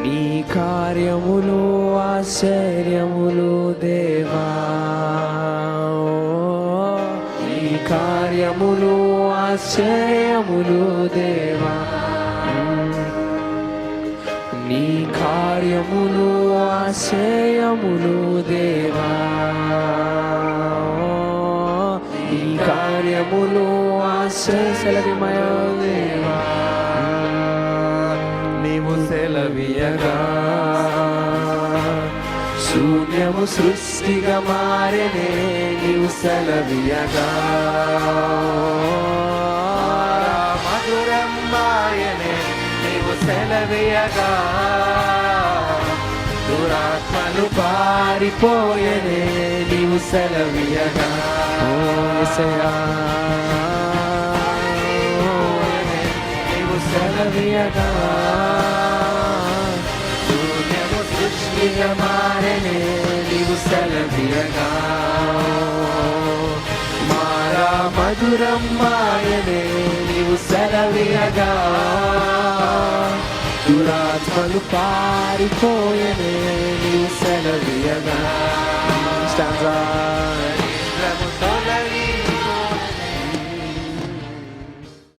నీ కార్యములు ఆశ్చర్యములు దేవా, నీ కార్యములు ఆశ్చర్యములు దేవా, నీ కార్యములు ఆశ్చర్యములు దేవా, నీ కార్యములు ఆశ్చర్యమయ దేవా. నీవు సెలవియగా శూన్యము సృష్టిగా మారెనే, నీవు సెలవియగా మధురం మాయనే, నీవు సెలవియగా దురాత్మలు పారిపోయనే, నీవు సెలవియగా. ఓ యేసయ్యా నీవు సెలవియగా శూన్యము సృష్టిగా మారెనే, నీవు సెలవియగా మారా మధురం మాయనే, నీవు సెలవియగా దురాత్మలు పారిపోయనే, నీవు సెలవియగా. Stanza